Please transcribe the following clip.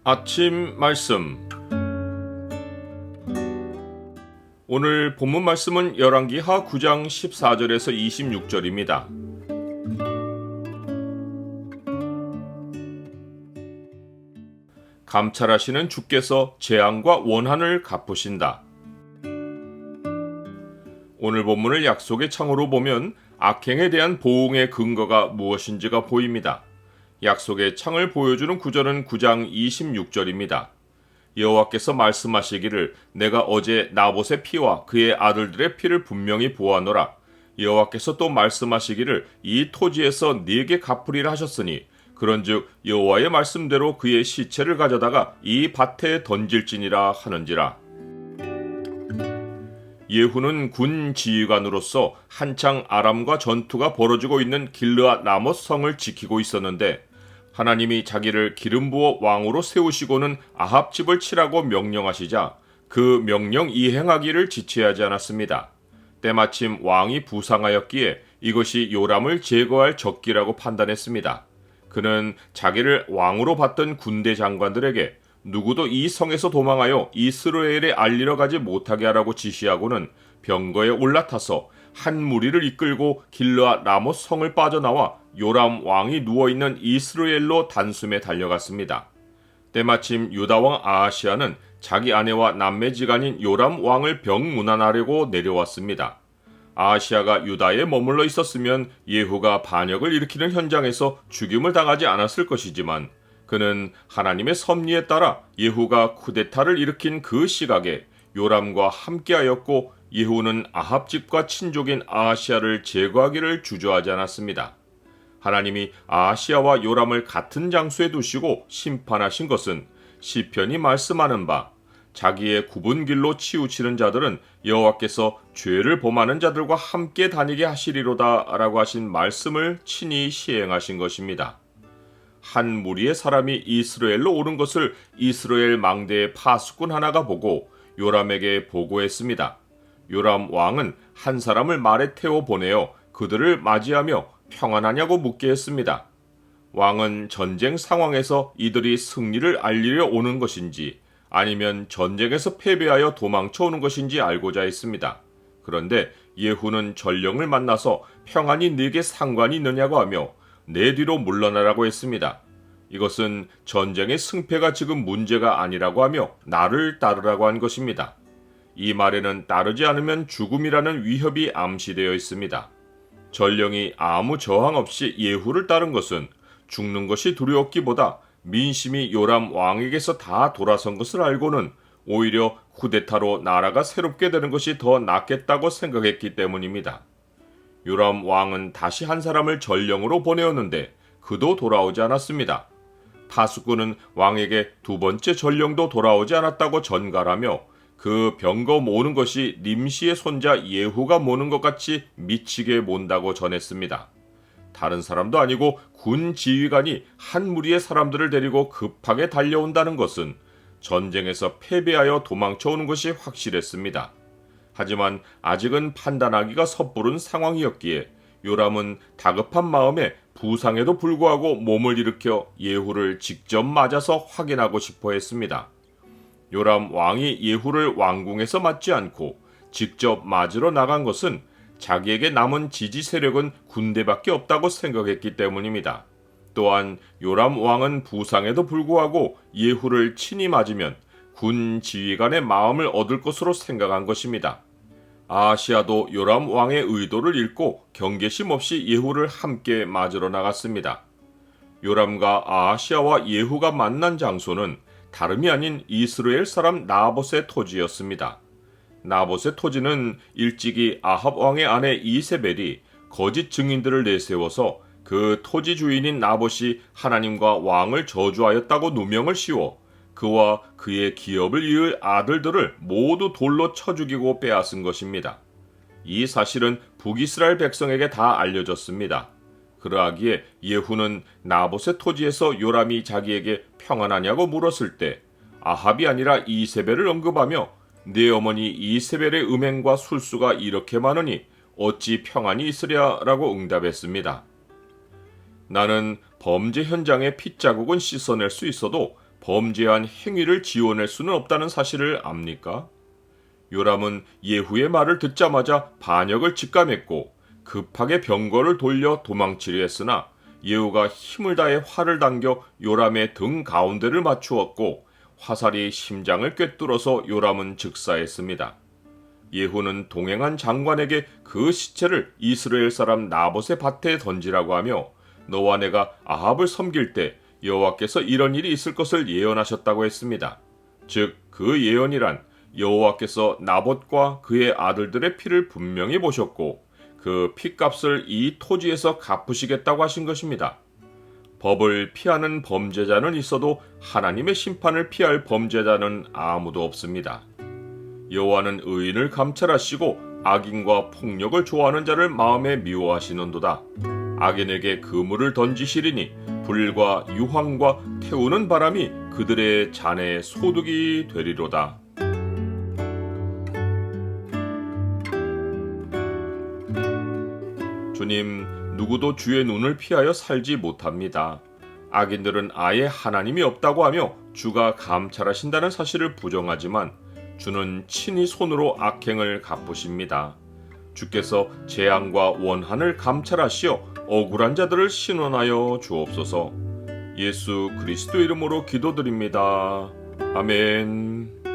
아침 말씀. 오늘 본문 말씀은 열왕기하 9장 14절에서 26절입니다. 감찰하시는 주께서 재앙과 원한을 갚으신다. 오늘 본문을 약속의 창으로 보면 악행에 대한 보응의 근거가 무엇인지가 보입니다. 약속의 창을 보여주는 구절은 9장 26절입니다. 여호와께서 말씀하시기를 내가 어제 나봇의 피와 그의 아들들의 피를 분명히 보아노라. 여호와께서 또 말씀하시기를 이 토지에서 네게 갚으리라 하셨으니 그런즉 여호와의 말씀대로 그의 시체를 가져다가 이 밭에 던질지니라 하는지라. 예후는 군 지휘관으로서 한창 아람과 전투가 벌어지고 있는 길르앗 라못 성을 지키고 있었는데 하나님이 자기를 기름 부어 왕으로 세우시고는 아합 집을 치라고 명령하시자 그 명령 이행하기를 지체하지 않았습니다. 때마침 왕이 부상하였기에 이것이 요람을 제거할 적기라고 판단했습니다. 그는 자기를 왕으로 봤던 군대 장관들에게 누구도 이 성에서 도망하여 이스라엘에 알리러 가지 못하게 하라고 지시하고는 병거에 올라타서 한 무리를 이끌고 길르앗 라못 성을 빠져나와 요람 왕이 누워있는 이스라엘로 단숨에 달려갔습니다. 때마침 유다왕 아하시아는 자기 아내와 남매지간인 요람 왕을 병문안하려고 내려왔습니다. 아하시아가 유다에 머물러 있었으면 예후가 반역을 일으키는 현장에서 죽임을 당하지 않았을 것이지만 그는 하나님의 섭리에 따라 예후가 쿠데타를 일으킨 그 시각에 요람과 함께하였고 예후는 아합 집과 친족인 아하시아를 제거하기를 주저하지 않았습니다. 하나님이 아하시아와 요람을 같은 장소에 두시고 심판하신 것은 시편이 말씀하는 바 자기의 굽은 길로 치우치는 자들은 여호와께서 죄를 범하는 자들과 함께 다니게 하시리로다 라고 하신 말씀을 친히 시행하신 것입니다. 한 무리의 사람이 이스라엘로 오른 것을 이스라엘 망대의 파수꾼 하나가 보고 요람에게 보고했습니다. 요람 왕은 한 사람을 말에 태워 보내어 그들을 맞이하며 평안하냐고 묻게 했습니다. 왕은 전쟁 상황에서 이들이 승리를 알리려 오는 것인지 아니면 전쟁에서 패배하여 도망쳐 오는 것인지 알고자 했습니다. 그런데 예후는 전령을 만나서 평안이 네게 상관이 있느냐고 하며 내 뒤로 물러나라고 했습니다. 이것은 전쟁의 승패가 지금 문제가 아니라고 하며 나를 따르라고 한 것입니다. 이 말에는 따르지 않으면 죽음이라는 위협이 암시되어 있습니다. 전령이 아무 저항 없이 예후를 따른 것은 죽는 것이 두려웠기보다 민심이 요람 왕에게서 다 돌아선 것을 알고는 오히려 쿠데타로 나라가 새롭게 되는 것이 더 낫겠다고 생각했기 때문입니다. 요람 왕은 다시 한 사람을 전령으로 보내었는데 그도 돌아오지 않았습니다. 파수꾼은 왕에게 두 번째 전령도 돌아오지 않았다고 전갈하며 그 병거 모으는 것이 nim시의 손자 예후가 모는 것 같이 미치게 몬다고 전했습니다. 다른 사람도 아니고 군 지휘관이 한 무리의 사람들을 데리고 급하게 달려온다는 것은 전쟁에서 패배하여 도망쳐 오는 것이 확실했습니다. 하지만 아직은 판단하기가 섣부른 상황이었기에 요람은 다급한 마음에 부상에도 불구하고 몸을 일으켜 예후를 직접 맞아서 확인하고 싶어 했습니다. 요람 왕이 예후를 왕궁에서 맞지 않고 직접 맞으러 나간 것은 자기에게 남은 지지 세력은 군대밖에 없다고 생각했기 때문입니다. 또한 요람 왕은 부상에도 불구하고 예후를 친히 맞으면 군 지휘관의 마음을 얻을 것으로 생각한 것입니다. 아하시아도 요람 왕의 의도를 읽고 경계심 없이 예후를 함께 맞으러 나갔습니다. 요람과 아하시아와 예후가 만난 장소는 다름이 아닌 이스라엘 사람 나봇의 토지였습니다. 나봇의 토지는 일찍이 아합 왕의 아내 이세벨이 거짓 증인들을 내세워서 그 토지 주인인 나봇이 하나님과 왕을 저주하였다고 누명을 씌워 그와 그의 기업을 이을 아들들을 모두 돌로 쳐 죽이고 빼앗은 것입니다. 이 사실은 북이스라엘 백성에게 다 알려졌습니다. 그러하기에 예후는 나봇의 토지에서 요람이 자기에게 평안하냐고 물었을 때 아합이 아니라 이세벨을 언급하며 네 어머니 이세벨의 음행과 술수가 이렇게 많으니 어찌 평안이 있으랴라고 응답했습니다. 나는 범죄 현장의 핏자국은 씻어낼 수 있어도 범죄한 행위를 지워낼 수는 없다는 사실을 압니까? 요람은 예후의 말을 듣자마자 반역을 직감했고 급하게 병거를 돌려 도망치려 했으나 예후가 힘을 다해 활을 당겨 요람의 등 가운데를 맞추었고 화살이 심장을 꿰뚫어서 요람은 즉사했습니다. 예후는 동행한 장관에게 그 시체를 이스라엘 사람 나봇의 밭에 던지라고 하며 너와 내가 아합을 섬길 때 여호와께서 이런 일이 있을 것을 예언하셨다고 했습니다. 즉 그 예언이란 여호와께서 나봇과 그의 아들들의 피를 분명히 보셨고 그 피값을 이 토지에서 갚으시겠다고 하신 것입니다. 법을 피하는 범죄자는 있어도 하나님의 심판을 피할 범죄자는 아무도 없습니다. 여호와는 의인을 감찰하시고 악인과 폭력을 좋아하는 자를 마음에 미워하시는도다. 악인에게 그물을 던지시리니 불과 유황과 태우는 바람이 그들의 잔에 소득이 되리로다. 주님, 누구도 주의 눈을 피하여 살지 못합니다. 악인들은 아예 하나님이 없다고 하며 주가 감찰하신다는 사실을 부정하지만 주는 친히 손으로 악행을 갚으십니다. 주께서 재앙과 원한을 감찰하시어 억울한 자들을 신원하여 주옵소서. 예수 그리스도 이름으로 기도드립니다. 아멘.